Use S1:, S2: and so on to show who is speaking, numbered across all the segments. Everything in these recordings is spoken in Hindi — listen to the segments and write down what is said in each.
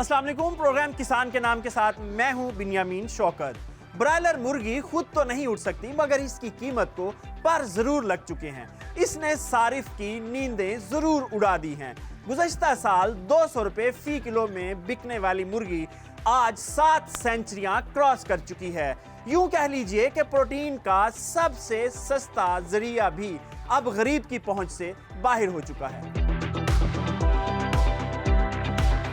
S1: अस्सलाम वालेकुम। प्रोग्राम किसान के नाम के साथ मैं हूं बिन्यामीन शौकत। ब्रायलर मुर्गी खुद तो नहीं उड़ सकती, मगर इसकी कीमत को पर जरूर लग चुके हैं। इसने सारिफ की नींदें जरूर उड़ा दी हैं। गुज़श्ता साल 200 रुपए फी किलो में बिकने वाली मुर्गी आज 7 सेंचुरियां क्रॉस कर चुकी है। यूं कह लीजिए कि प्रोटीन का सबसे सस्ता जरिया भी अब गरीब की पहुंच से बाहर हो चुका है।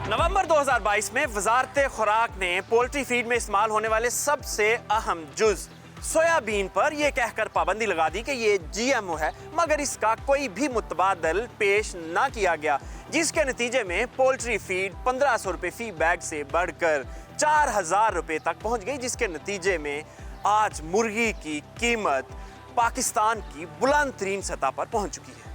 S1: नवंबर 2022 में वजारत खुराक ने पोल्ट्री फीड में इस्तेमाल होने वाले सबसे अहम जुज सोयाबीन पर यह कहकर पाबंदी लगा दी कि ये जीएमओ है, मगर इसका कोई भी मुतबादल पेश ना किया गया, जिसके नतीजे में पोल्ट्री फीड 1500 रुपये फी बैग से बढ़कर 4000 रुपये तक पहुंच गई, जिसके नतीजे में आज मुर्गी की कीमत पाकिस्तान की बुलंद तरीन सतह पर पहुंच चुकी है।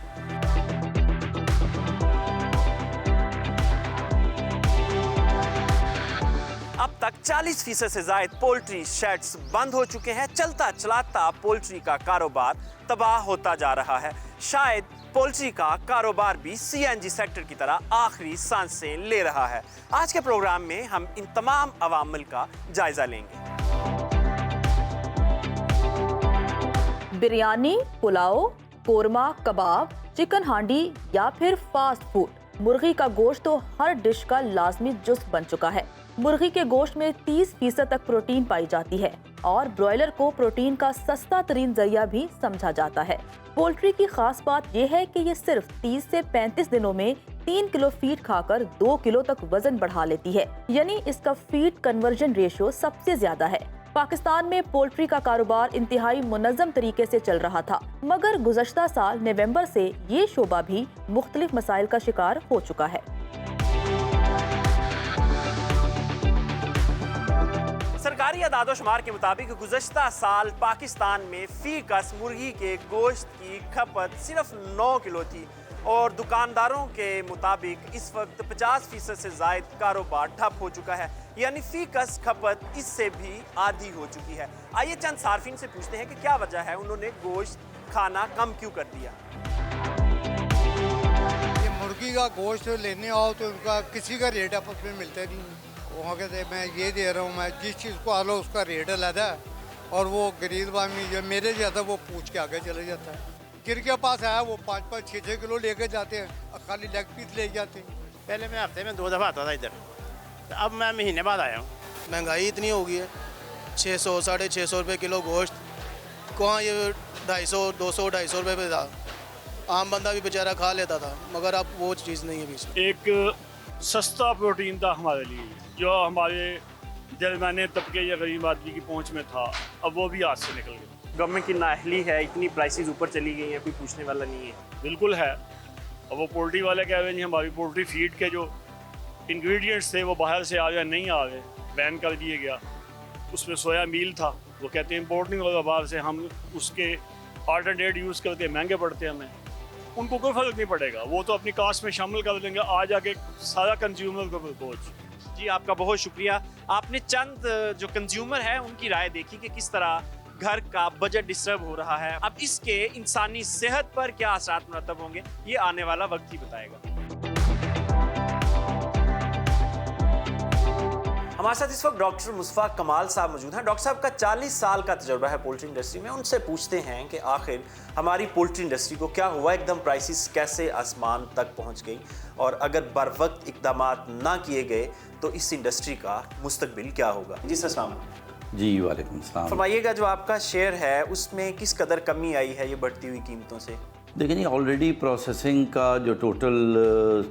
S1: अब तक 40% से ज्यादा पोल्ट्री शेड्स बंद हो चुके हैं। चलता चलाता पोल्ट्री का कारोबार तबाह होता जा रहा है। शायद पोल्ट्री का कारोबार भी सीएनजी सेक्टर की तरह आखिरी सांसें ले रहा है। आज के प्रोग्राम में हम इन तमाम अवामिल का जायजा लेंगे।
S2: बिरयानी, पुलाव, कोरमा, कबाब, चिकन हांडी या फिर फास्ट फूड, मुर्गी का गोश्त तो हर डिश का लाजमी जुज़ बन चुका है। मुर्गी के गोश्त में 30% तक प्रोटीन पाई जाती है और ब्रॉयलर को प्रोटीन का सस्ता तरीन जरिया भी समझा जाता है। पोल्ट्री की खास बात यह है कि ये सिर्फ 30 से 35 दिनों में 3 किलो फीड खाकर 2 किलो तक वजन बढ़ा लेती है, यानी इसका फीड कन्वर्जन रेशियो सबसे ज्यादा है। पाकिस्तान में पोल्ट्री का कारोबार इंतहाई मुनज़्ज़म तरीके से चल रहा था, मगर गुज़श्ता साल नवंबर से ये शोबा भी मुख्तलिफ मसाइल का शिकार हो चुका है।
S1: सरकारी अदाद-ओ-शुमार के मुताबिक गुज़श्ता साल पाकिस्तान में फी कस मुर्गी के गोश्त की खपत सिर्फ 9 किलो थी और दुकानदारों के मुताबिक इस वक्त 50% से ज़ायद कारोबार ठप हो चुका है, यानी फी कस खपत इससे भी आधी हो चुकी है। आइए चंद सार्फिन से पूछते हैं कि क्या वजह है, उन्होंने गोश्त खाना कम क्यों कर दिया।
S3: ये मुर्गी का गोश्त लेने आओ तो उनका किसी का रेट आपस में मिलता नहीं। वहाँ कहते मैं ये दे रहा हूँ, मैं जिस चीज़ को आलो उसका रेट अलहदा है, और वो गरीब आदमी जो मेरे जैसा वो पूछ के आगे चले जाता है। किर पास आया वो 5-5, 6-6 किलो लेके जाते हैं, खाली लेग पीस ले जाते हैं।
S4: पहले मैं हफ्ते में 2 दफ़ा आता था इधर, तो अब मैं महीने बाद आया हूँ।
S5: महंगाई इतनी हो गई है, 600 650 रुपये किलो गोश्त, कहाँ ये 250 200-250 रुपये पे था। आम बंदा भी बेचारा खा लेता था, मगर अब वो चीज़ नहीं है बीच में।
S6: एक सस्ता प्रोटीन था हमारे लिए, जो हमारे दरमियाने तबके या गरीब आदमी की पहुंच में था, अब वो भी हाथ से निकल गया।
S1: गवर्नमेंट की नाअहली है, इतनी प्राइसेस ऊपर चली गई हैं, कोई पूछने वाला नहीं है।
S6: बिल्कुल है। और वो पोल्ट्री वाले कह रहे हैं हमारी पोल्ट्री फीड के जो इंग्रेडिएंट्स थे वो बाहर से आ गए, नहीं आ गए, बैन कर दिए गया। उसमें सोया मील था, वो कहते हैं इम्पोर्ट नहीं होगा बाहर से, हम उसके अल्टरनेट यूज़ करके महंगे पड़ते हैं हमें। उनको कोई फ़र्क नहीं पड़ेगा, वो तो अपनी कास्ट में शामिल कर देंगे, आ जाके सारा कंज्यूमर को पहुँच।
S1: जी आपका बहुत शुक्रिया। आपने चंद जो कंज्यूमर है उनकी राय देखी कि किस तरह घर का बजट डिस्टर्ब हो रहा है। अब इसके इंसानी सेहत पर क्या असरात मुरतब होंगे, ये आने वाला वक्त ही बताएगा। हमारे साथ इस वक्त डॉक्टर मुस्तफा कमाल साहब मौजूद हैं। डॉक्टर साहब का 40 साल का तजुर्बा है पोल्ट्री इंडस्ट्री में। उनसे पूछते हैं कि आखिर हमारी पोल्ट्री इंडस्ट्री को क्या हुआ, एकदम प्राइसेस कैसे आसमान तक पहुंच गई, और अगर बर वक्त इक़दामात ना किए गए तो इस इंडस्ट्री का मुस्तकबिल क्या होगा। जी सर, अस्सलाम वालेकुम।
S7: जी वालेकुम सलाम।
S1: फरमाइएगा, जो आपका शेयर है उसमें किस कदर कमी आई है ये बढ़ती हुई कीमतों से?
S7: देखिए जी, ऑलरेडी प्रोसेसिंग का जो टोटल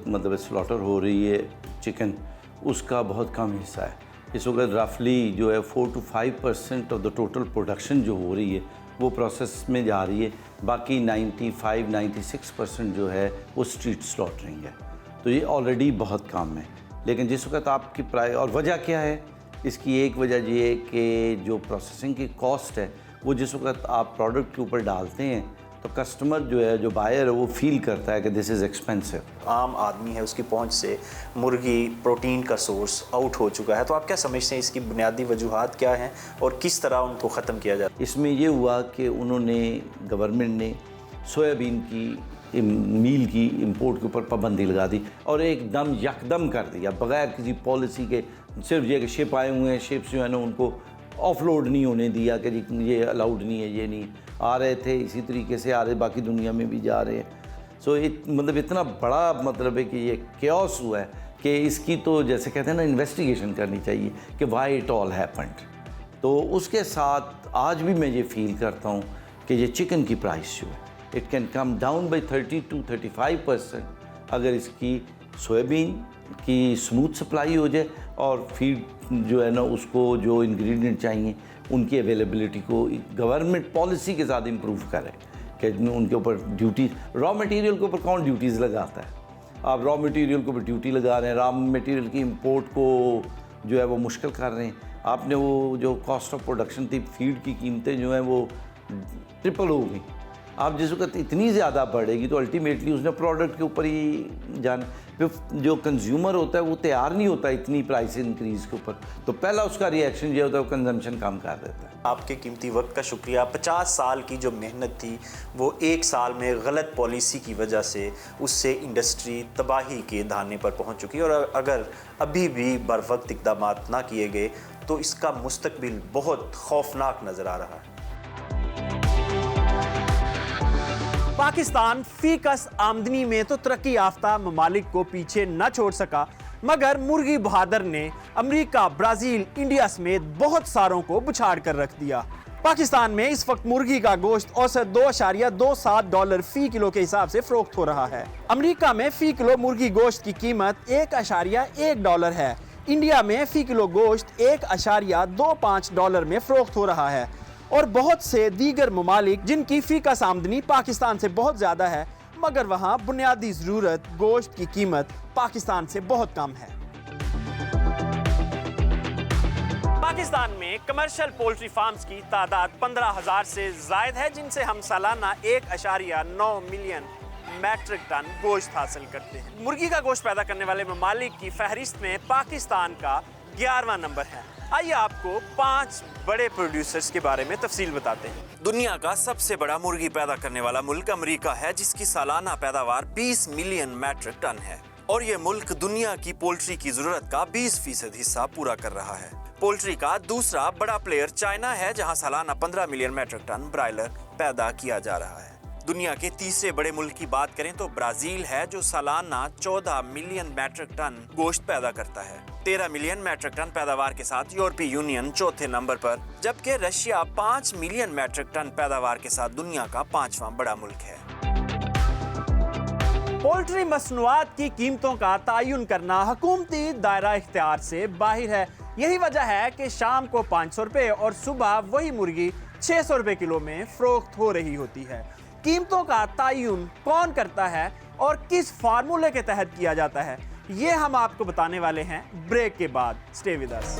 S7: मतलब स्लॉटर हो रही है चिकन, उसका बहुत कम हिस्सा है। इस वक्त रफली जो है 4 to 5% of the total production जो हो रही है वो प्रोसेस में जा रही है। बाकी 95-96% जो है वो स्ट्रीट स्लॉटरिंग है। तो ये ऑलरेडी बहुत कम है। लेकिन जिस वक्त आपकी प्राइस, और वजह क्या है इसकी, एक वजह ये है कि जो प्रोसेसिंग की कॉस्ट है वो जिस वक्त आप प्रोडक्ट के ऊपर डालते हैं तो कस्टमर जो है, जो बायर है, वो फील करता है कि दिस इज़ एक्सपेंसिव।
S1: आम आदमी है, उसकी पहुंच से मुर्गी प्रोटीन का सोर्स आउट हो चुका है। तो आप क्या समझते हैं इसकी बुनियादी वजूहात क्या हैं और किस तरह उनको ख़त्म किया जाए?
S7: इसमें ये हुआ कि उन्होंने, गवर्नमेंट ने सोयाबीन की मील की इंपोर्ट के ऊपर पाबंदी लगा दी और एकदम यकदम कर दिया बग़ैर किसी पॉलिसी के। सिर्फ ये कि शिप आए हुए हैं, शिप्स जो है ना उनको ऑफलोड नहीं होने दिया कि जी ये अलाउड नहीं है, ये नहीं आ रहे थे, इसी तरीके से आ रहे, बाकी दुनिया में भी जा रहे हैं। सो मतलब इतना बड़ा मतलब है कि ये क्योस हुआ है कि इसकी तो जैसे कहते हैं ना इन्वेस्टिगेशन करनी चाहिए कि वाई इट ऑल हैपेंड। तो उसके साथ आज भी मैं ये फील करता हूँ कि ये चिकन की प्राइस जो है it can come down by 30 to 35% अगर इसकी सोयाबीन की स्मूथ सप्लाई हो जाए और फीड जो है ना उसको जो इंग्रेडिएंट चाहिए उनकी अवेलेबिलिटी को गवर्नमेंट पॉलिसी के साथ इम्प्रूव करे कि उनके ऊपर ड्यूटी, रॉ मटेरियल के ऊपर कौन ड्यूटीज़ लगाता है? आप रॉ मटेरियल के ऊपर ड्यूटी लगा रहे हैं, रॉ मटेरियल की इंपोर्ट को जो है वो मुश्किल कर रहे हैं। आपने वो जो कॉस्ट ऑफ प्रोडक्शन थी, फीड की कीमतें जो हैं वो ट्रिपल हो गई। आप जिस वक्त इतनी ज़्यादा बढ़ेगी तो अल्टीमेटली उसने प्रोडक्ट के ऊपर ही जाना, फिर जो कंज्यूमर होता है वो तैयार नहीं होता इतनी प्राइस इंक्रीज़ के ऊपर, तो पहला उसका रिएक्शन ये होता है वो कंजम्पशन कम कर देता है।
S1: आपके कीमती वक्त का शुक्रिया। 50 साल की जो मेहनत थी वो एक साल में गलत पॉलिसी की वजह से उससे इंडस्ट्री तबाही के धाने पर पहुंच चुकी है और अगर अभी भी बर वक्त इक़दाम ना किए गए तो इसका मुस्तकबिल बहुत खौफनाक नज़र आ रहा है। पाकिस्तान फीकस आमदनी में तो तरक्की याफ्ता ममालिक को पीछे न छोड़ सका, मगर मुर्गी बहादुर ने अमेरिका, ब्राज़ील, इंडिया समेत बहुत सारों को बुछाड़ कर रख दिया। पाकिस्तान में इस वक्त मुर्गी का गोश्त औसत $2.27 फी किलो के हिसाब से फरोख्त हो रहा है। अमेरिका में फी किलो मुर्गी गोश्त की कीमत $1.1 है। इंडिया में फी किलो गोश्त $1.25 में फरोख्त हो रहा है और बहुत से दीगर ममालिक जिनकी फीकस आमदनी पाकिस्तान से बहुत ज़्यादा है मगर वहाँ बुनियादी ज़रूरत गोश्त की कीमत पाकिस्तान से बहुत कम है। पाकिस्तान में कमर्शियल पोल्ट्री फार्म्स की तादाद 15,000 से ज़ायद है जिनसे हम सालाना 1.9 मिलियन मैट्रिक टन गोश्त हासिल करते हैं। मुर्गी का गोश्त पैदा करने वाले ममालिक की फहरिस्त में पाकिस्तान का 11वां नंबर है। आइए आपको 5 बड़े प्रोड्यूसर्स के बारे में तफसील बताते हैं। दुनिया का सबसे बड़ा मुर्गी पैदा करने वाला मुल्क अमेरिका है जिसकी सालाना पैदावार 20 मिलियन मैट्रिक टन है और ये मुल्क दुनिया की पोल्ट्री की जरूरत का 20% हिस्सा पूरा कर रहा है। पोल्ट्री का दूसरा बड़ा प्लेयर चाइना है जहां सालाना 15 मिलियन मैट्रिक टन ब्रायलर पैदा किया जा रहा है। दुनिया के तीसरे बड़े मुल्क की बात करें तो ब्राजील है जो सालाना 14 मिलियन मैट्रिक टन गोश्त पैदा करता है। 13 मिलियन मैट्रिक टन पैदावार के साथ यूरोपीय यूनियन चौथे नंबर पर, जबकि रशिया 5 मिलियन मैट्रिक टन पैदावार के साथ दुनिया का 5वां बड़ा मुल्क है। पोल्ट्री मसनूआत की कीमतों का तयन करना हुकूमती दायरा इख्तियार से बाहर है। यही वजह है कि शाम को 500 रुपए और सुबह वही मुर्गी 600 रुपए किलो में फरोख्त हो रही होती है। कीमतों का तयन कौन करता है और किस फार्मूले के तहत किया जाता है, ये हम आपको बताने वाले हैं ब्रेक के बाद। Stay with us.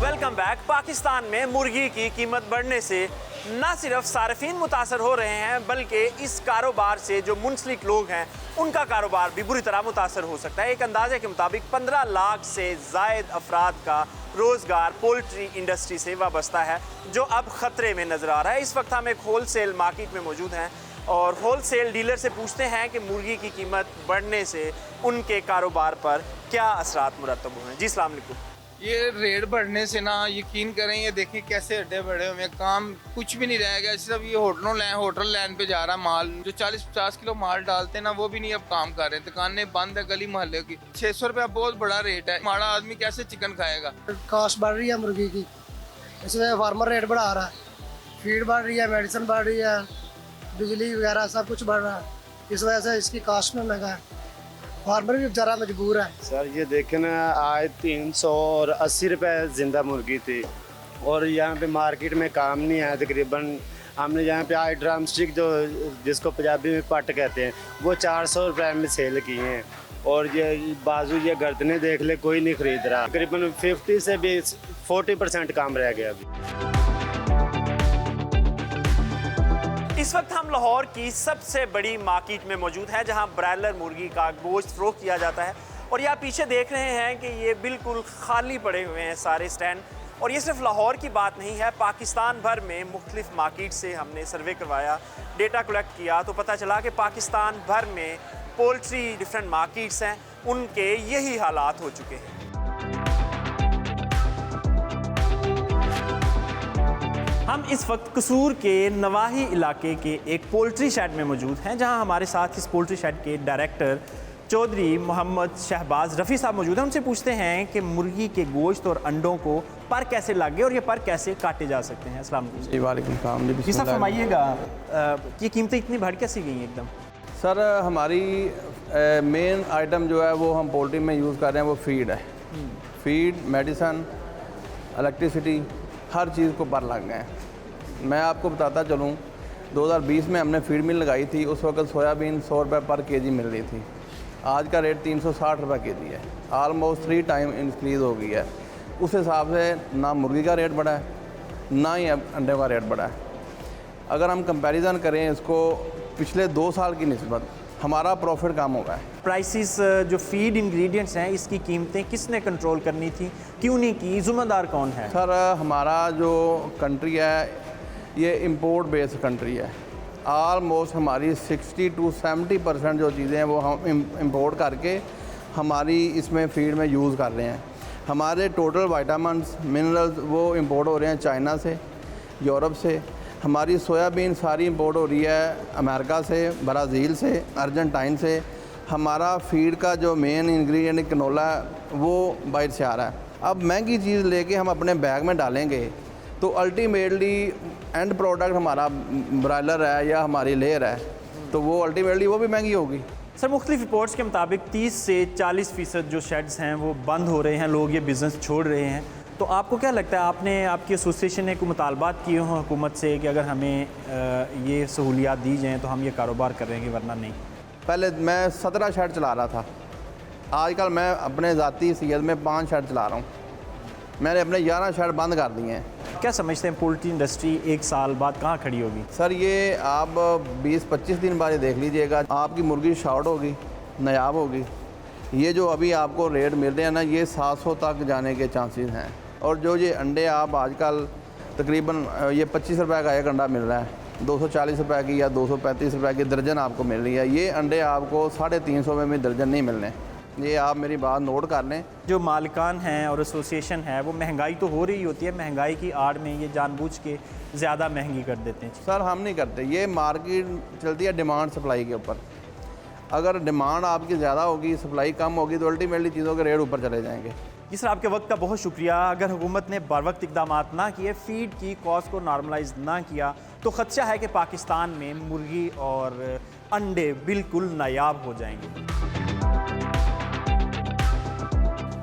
S1: Welcome back. Pakistan में मुर्गी की कीमत बढ़ने से न सिर्फ सार्फिन मुतासर हो रहे हैं बल्कि इस कारोबार से जो मुंसलिक लोग हैं उनका कारोबार भी बुरी तरह मुतासर हो सकता है। एक अंदाजे के मुताबिक 15 लाख से ज़ायद अफराद का रोज़गार पोल्ट्री इंडस्ट्री से वाबस्ता है जो अब ख़तरे में नज़र आ रहा है। इस वक्त हम एक होल सेल मार्केट में मौजूद हैं और होल सेल डीलर से पूछते हैं कि मुर्गी की कीमत बढ़ने से उनके कारोबार पर क्या असरात मुरतब हुए हैं। जी अस्सलाम वालेकुम।
S8: ये रेट बढ़ने से ना यकीन करें, ये देखिए कैसे अड्डे बढ़े हुए हैं, काम कुछ भी नहीं रह गया। सिर्फ ये होटल लाइन पे जा रहा माल, जो 40-50 किलो माल डालते हैं ना वो भी नहीं अब काम कर रहे। दुकानें बंद है गली मोहल्ले की। 600 रुपया बहुत बड़ा रेट है। हमारा आदमी कैसे चिकन खाएगा।
S9: कास्ट बढ़ रही है मुर्गी की, इसमें फार्मर रेट बढ़ा रहा है, फीड बढ़ रही है, मेडिसिन बढ़ रही है, बिजली वगैरह सब कुछ बढ़ रहा है। इस वजह से इसकी कास्ट में महंगा है, फार्मर भी बेचारा मजबूर है।
S10: सर ये देखें ना, आज 380 रुपये ज़िंदा मुर्गी थी और यहाँ पे मार्केट में काम नहीं आया। तकरीबन हमने यहाँ पे आज ड्रम स्टिक जो जिसको पंजाबी में पट कहते हैं वो 400 रुपये में सेल किए हैं और ये बाजू ये गर्दनें देख ले कोई नहीं खरीद रहा। तकरीबन 50 से भी 40% काम रह गया अभी।
S1: इस वक्त हम लाहौर की सबसे बड़ी मार्केट में मौजूद हैं जहां ब्रायलर मुर्गी का गोश्त फरोख्त किया जाता है और ये आप पीछे देख रहे हैं कि ये बिल्कुल खाली पड़े हुए हैं सारे स्टैंड। और ये सिर्फ लाहौर की बात नहीं है, पाकिस्तान भर में मुख्तलिफ मार्केट से हमने सर्वे करवाया, डेटा कलेक्ट किया, तो पता चला कि पाकिस्तान भर में पोल्ट्री डिफरेंट मार्केट्स हैं, उनके यही हालात हो चुके हैं। हम इस वक्त कसूर के नवाही इलाके के एक पोल्ट्री शेड में मौजूद हैं, जहां हमारे साथ इस पोल्ट्री शेड के डायरेक्टर चौधरी मोहम्मद शहबाज रफ़ी साहब मौजूद हैं। उनसे पूछते हैं कि मुर्गी के गोश्त और अंडों को पर कैसे लागे और ये पर कैसे काटे जा सकते हैं। अस्सलाम वालेकुम
S11: जी, वालेकुम सलाम जी।
S1: साहब फरमाइएगा, ये कीमतें इतनी बढ़ कैसी गई हैं एकदम?
S11: सर हमारी मेन आइटम जो है वो हम पोल्ट्री में यूज़ कर रहे हैं वो फीड है। फीड, मेडिसन, इलेक्ट्रिसिटी, हर चीज़ को पर लग गए हैं। मैं आपको बताता चलूँ, 2020 में हमने फीड मिल लगाई थी, उस वक्त सोयाबीन 100 रुपये पर केजी मिल रही थी। आज का रेट 360 रुपये केजी है, आलमोस्ट 3 टाइम इंक्रीज़ हो गई है। उस हिसाब से ना मुर्गी का रेट बढ़ा है, ना ही अंडे का रेट बढ़ा है। अगर हम कंपैरिजन करें इसको पिछले 2 साल की निस्बत, हमारा प्रॉफिट कम हो गया है।
S1: प्राइसेस जो फीड इंग्रेडिएंट्स हैं, इसकी कीमतें किसने कंट्रोल करनी थी, क्यों नहीं की, ज़िम्मेदार कौन है?
S11: सर हमारा जो कंट्री है ये इंपोर्ट बेस्ड कंट्री है। आलमोस्ट हमारी 60 to 70% जो चीज़ें हैं वो हम इंपोर्ट करके हमारी इसमें फीड में यूज़ कर रहे हैं। हमारे टोटल वाइटामिन्स, मिनरल्स वो इंपोर्ट हो रहे हैं चाइना से, यूरोप से। हमारी सोयाबीन सारी इंपोर्ट हो रही है अमेरिका से, ब्राज़ील से, अर्जेंटाइन से। हमारा फीड का जो मेन इंग्रेडिएंट कनोला है वो बाहर से आ रहा है। अब महंगी चीज़ लेके हम अपने बैग में डालेंगे तो अल्टीमेटली एंड प्रोडक्ट हमारा ब्रायलर है या हमारी लेयर है, तो वो अल्टीमेटली वो भी महंगी होगी।
S1: सर मुख्तलिफ रिपोर्ट्स के मुताबिक 30 से 40% जो शेड्स हैं वो बंद हो रहे हैं, लोग ये बिज़नेस छोड़ रहे हैं। तो आपको क्या लगता है, आपकी एसोसिएशन ने कोई मुतालबात किए हों हुकूमत से कि अगर हमें ये सहूलियात दी जाएँ तो हम ये कारोबार करेंगे वरना नहीं?
S11: पहले मैं 17 शेड चला रहा था, आजकल मैं अपने ज़ाती सीयत में 5 शेड चला रहा हूँ। मैंने अपने 11 शेड बंद कर दिए हैं।
S1: क्या समझते हैं पोल्ट्री इंडस्ट्री 1 साल बाद कहाँ खड़ी होगी?
S11: सर ये आप 20-25 दिन बाद देख लीजिएगा, आपकी मुर्गी शॉर्ट होगी, नायाब होगी। ये जो अभी आपको रेट मिल रहे हैं ना, ये 700 तक जाने के चांसेस हैं। और जो ये अंडे आप आजकल तकरीबन ये 25 रुपये का एक अंडा मिल रहा है, 240 रुपये की या 235 रुपये की दर्जन आपको मिल रही है। ये अंडे आपको 350 में भी दर्जन नहीं मिलने। ये आप मेरी बात नोट कर लें।
S1: जो मालिकान हैं और एसोसिएशन है वो महंगाई तो हो रही होती है, महंगाई की आड़ में ये जानबूझ के ज़्यादा महंगी कर देते हैं।
S11: सर हम नहीं करते, ये मार्केट चलती है डिमांड सप्लाई के ऊपर। अगर डिमांड आपकी ज़्यादा होगी, सप्लाई कम होगी, तो अल्टीमेटली चीज़ों के रेट ऊपर चले जाएंगे।
S1: जी सर, आपके वक्त का बहुत शुक्रिया। अगर हुकूमत ने बर वक्त इकदाम ना किए, फीड की कॉस्ट को नॉर्मलाइज ना किया, तो खदशा है कि पाकिस्तान में मुर्गी और अंडे बिल्कुल नायाब हो जाएंगे।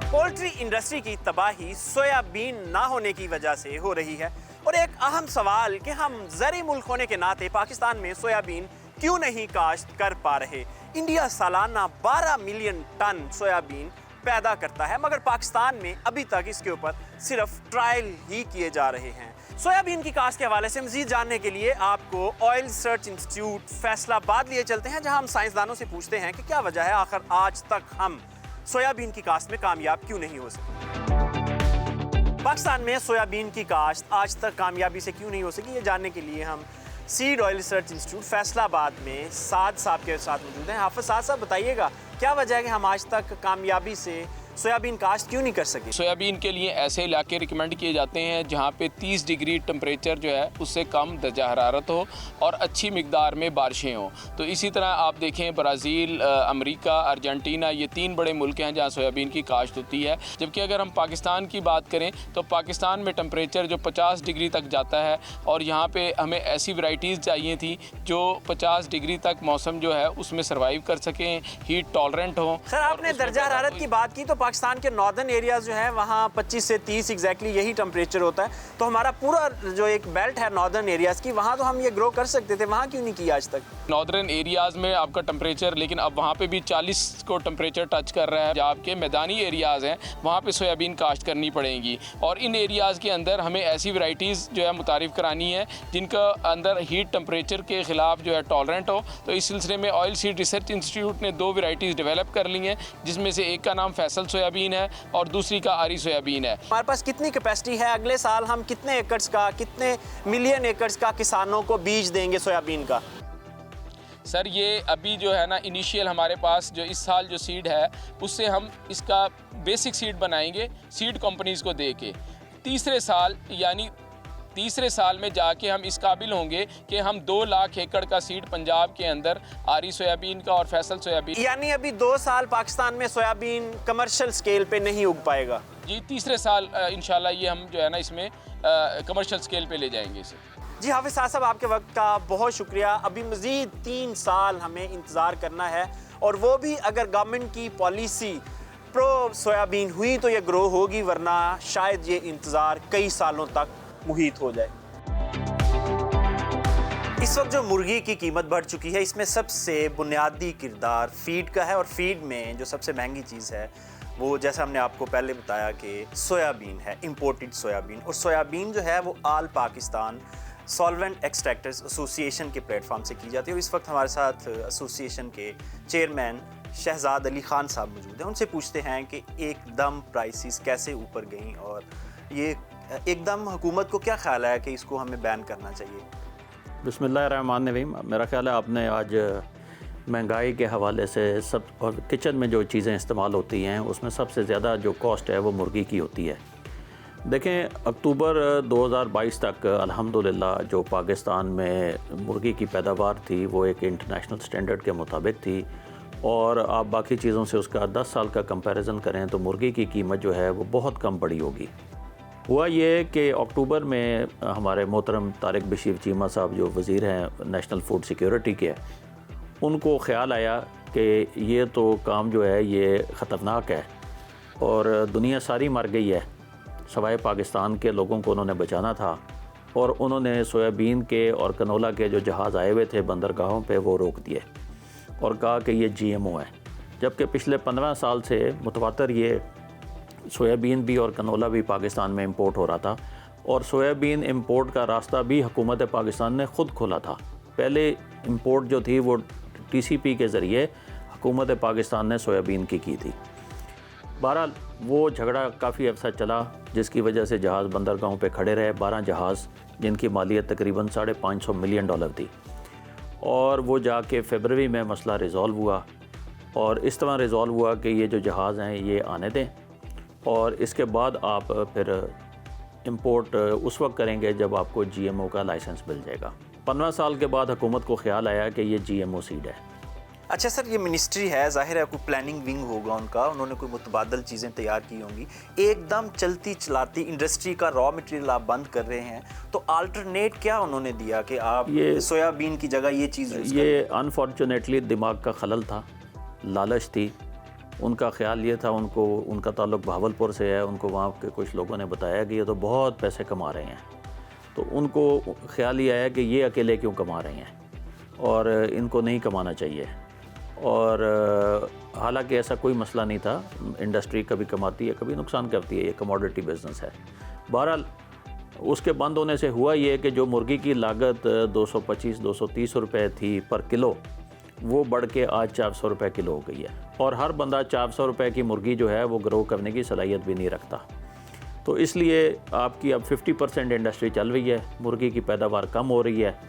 S1: पोल्ट्री इंडस्ट्री की तबाही सोयाबीन ना होने की वजह से हो रही है। और एक अहम सवाल कि हम ज़री मुल्क होने के नाते पाकिस्तान में सोयाबीन क्यों नहीं काश्त कर पा रहे। इंडिया सालाना 12 मिलियन टन सोयाबीन पैदा करता है, मगर पाकिस्तान में अभी तक इसके ऊपर सिर्फ ट्रायल ही किए जा रहे हैं। सोयाबीन की काश्त के हवाले से मज़ीद जानने के लिए आपको ऑयल रिसर्च इंस्टीट्यूट फैसलाबाद लिए चलते हैं, जहां हम साइंसदानों से पूछते हैं कि क्या वजह है आखिर आज तक हम सोयाबीन की काश्त में कामयाब क्यों नहीं हो सके। पाकिस्तान में सोयाबीन की काश्त आज तक कामयाबी से क्यों नहीं हो सकी, ये जानने के लिए हम seed oil research institute Faisalabad में साद साहब के साथ मौजूद हैं। हाफिज साहब बताइएगा, क्या वजह है कि हम आज तक कामयाबी से सोयाबीन काश्त क्यों नहीं कर सके?
S12: सोयाबीन के लिए ऐसे इलाके रिकमेंड किए जाते हैं जहाँ पे 30 डिग्री टेम्परेचर जो है उससे कम दर्जा हरारत हो और अच्छी मिकदार में बारिशें हों। तो इसी तरह आप देखें ब्राज़ील, अमेरिका, अर्जेंटीना, ये 3 बड़े मुल्क हैं जहाँ सोयाबीन की काश्त होती है। जबकि अगर हम पाकिस्तान की बात करें तो पाकिस्तान में टेम्परेचर जो 50 डिग्री तक जाता है और यहाँ पर हमें ऐसी वैरायटीज़ चाहिए थी जो 50 डिग्री तक मौसम जो है उसमें सर्वाइव कर सकें, हीट टॉलरेंट हों।
S1: सर आपने दर्जा हरारत की बात की, तो पाकिस्तान के नॉर्दर्न एरियाज जो है वहाँ 25 से 30 एग्जैक्टली यही टेम्परेचर होता है, तो हमारा पूरा जो एक बेल्ट है नॉर्दर्न एरियाज़ की, वहाँ तो हम ये ग्रो कर सकते थे, वहाँ क्यों नहीं किया आज तक?
S12: नॉर्दर्न एरियाज़ में आपका टेम्परेचर, लेकिन अब वहाँ पे भी 40 को टेम्परेचर टच कर रहा है। जहाँ आपके मैदानी एरियाज़ हैं वहाँ पे सोयाबीन काश्त करनी पड़ेगी, और इन एरियाज़ के अंदर हमें ऐसी वैरायटीज़ जो है मुतारिफ़ करानी है जिनका अंदर हीट टेम्परेचर के ख़िलाफ़ जो है टॉलरेंट हो। तो इस सिलसिले में ऑयल सीड रिसर्च इंस्टीट्यूट ने 2 वैरायटीज़ डेवलप कर ली हैं, जिसमें से एक का नाम फैसल सोयाबीन है और दूसरी का आरी सोयाबीन है।
S1: हमारे पास कितनी कैपेसिटी है? अगले साल हम कितने एकड़ का, कितने मिलियन एकड़ का किसानों को बीज देंगे सोयाबीन का?
S12: सर ये अभी जो है ना इनिशियल हमारे पास जो इस साल जो सीड है उससे हम इसका बेसिक सीड बनाएंगे सीड कंपनीज़ को दे के। तीसरे साल में जाके हम इस काबिल होंगे कि हम 2 लाख एकड़ का सीड पंजाब के अंदर आरी सोयाबीन का और फैसल सोयाबीन।
S1: यानी अभी 2 साल पाकिस्तान में सोयाबीन कमर्शियल स्केल पे नहीं उग पाएगा?
S12: जी, तीसरे साल इंशाल्लाह ये हम जो है ना इसमें कमर्शियल स्केल पे ले जाएंगे इसे।
S1: जी हाफिज साहब, आपके वक्त का बहुत शुक्रिया। अभी मज़ीद 3 साल हमें इंतज़ार करना है, और वो भी अगर गवर्नमेंट की पॉलिसी प्रो सोयाबीन हुई तो ये ग्रो होगी, वरना शायद ये इंतज़ार कई सालों तक मुहीत हो जाए। इस वक्त जो मुर्गी की कीमत बढ़ चुकी है, इसमें सबसे बुनियादी किरदार फीड का है, और फीड में जो सबसे महंगी चीज़ है वो, जैसा हमने आपको पहले बताया कि सोयाबीन है, इंपोर्टेड सोयाबीन। और सोयाबीन जो है वो आल पाकिस्तान सॉल्वेंट एक्सट्रैक्टर्स एसोसिएशन के प्लेटफॉर्म से की जाती है। और इस वक्त हमारे साथ एसोसिएशन के चेयरमैन शहजाद अली खान साहब मौजूद हैं। उनसे पूछते हैं कि एकदम प्राइसेस कैसे ऊपर गई, और ये एकदम हुकूमत को क्या ख्याल है कि इसको हमें बैन करना चाहिए?
S13: बिस्मिल्लाहिर्रहमानिर्रहीम। मेरा ख्याल है आपने आज महंगाई के हवाले से सब, और किचन में जो चीज़ें इस्तेमाल होती हैं उसमें सबसे ज़्यादा जो कॉस्ट है वो मुर्गी की होती है। देखें, अक्टूबर 2022 तक अल्हम्दुलिल्लाह जो पाकिस्तान में मुर्गी की पैदावार थी वो एक इंटरनेशनल स्टैंडर्ड के मुताबिक थी, और आप बाकी चीज़ों से उसका 10 साल का कंपैरिजन करें तो मुर्गी की कीमत जो है वो बहुत कम बढ़ी होगी। हुआ ये कि अक्टूबर में हमारे मोहतरम तारिक बशीर चीमा साहब जो वज़ीर हैं नेशनल फूड सिक्योरिटी के, उनको ख्याल आया कि ये तो काम जो है ये ख़तरनाक है और दुनिया सारी मर गई है, सवाए पाकिस्तान के लोगों को उन्होंने बचाना था, और उन्होंने सोयाबीन के और कनोला के जो जहाज़ आए हुए थे बंदरगाहों पे वो रोक दिए और कहा कि ये GMO है। जबकि पिछले 15 साल से मुतवातर ये सोयाबीन भी और कनोला भी पाकिस्तान में इंपोर्ट हो रहा था, और सोयाबीन इंपोर्ट का रास्ता भी हुकूमत पाकिस्तान ने ख़ुद खोला था। पहले इंपोर्ट जो थी वो TCP के ज़रिए हुकूमत पाकिस्तान ने सोयाबीन की थी। बहरहाल वो झगड़ा काफ़ी अरसा चला, जिसकी वजह से जहाज़ बंदरगाहों पे खड़े रहे, 12 जहाज़ जिनकी मालियत तकरीबन $550 मिलियन थी, और वो जाके फरवरी में मसला रिज़ॉल्व हुआ, और इस तरह रिज़ॉल्व हुआ कि ये जो जहाज़ हैं ये आने दें, और इसके बाद आप फिर इंपोर्ट उस वक्त करेंगे जब आपको GMO का लाइसेंस मिल जाएगा। 15 साल के बाद हुकूमत को ख्याल आया कि ये GMO सीड है।
S1: अच्छा सर, ये मिनिस्ट्री है, जाहिर है कोई प्लानिंग विंग होगा उनका, उन्होंने कोई मुतबादल चीज़ें तैयार की होंगी। एकदम चलती चलाती इंडस्ट्री का रॉ मटेरियल आप बंद कर रहे हैं, तो अल्टरनेट क्या उन्होंने दिया कि आप ये सोयाबीन की जगह ये चीज़?
S13: ये अनफॉर्चुनेटली दिमाग का खलल था, लालच थी। उनका ख्याल ये था, उनका ताल्लुक़ बहावलपुर से है, उनको वहाँ के कुछ लोगों ने बताया कि ये तो बहुत पैसे कमा रहे हैं, तो उनको ख्याल ये आया कि ये अकेले क्यों कमा रहे हैं और इनको नहीं कमाना चाहिए। और हालांकि ऐसा कोई मसला नहीं था, इंडस्ट्री कभी कमाती है कभी नुकसान करती है, ये कमोडिटी बिज़नेस है। बहरहाल उसके बंद होने से हुआ ये कि जो मुर्गी की लागत 225-230 रुपये थी पर किलो, वो बढ़ के आज 400 रुपये किलो हो गई है, और हर बंदा 400 रुपये की मुर्गी जो है वो ग्रो करने की सलाहियत भी नहीं रखता। तो इसलिए आपकी अब 50% इंडस्ट्री चल रही है, मुर्गी की पैदावार कम हो रही है,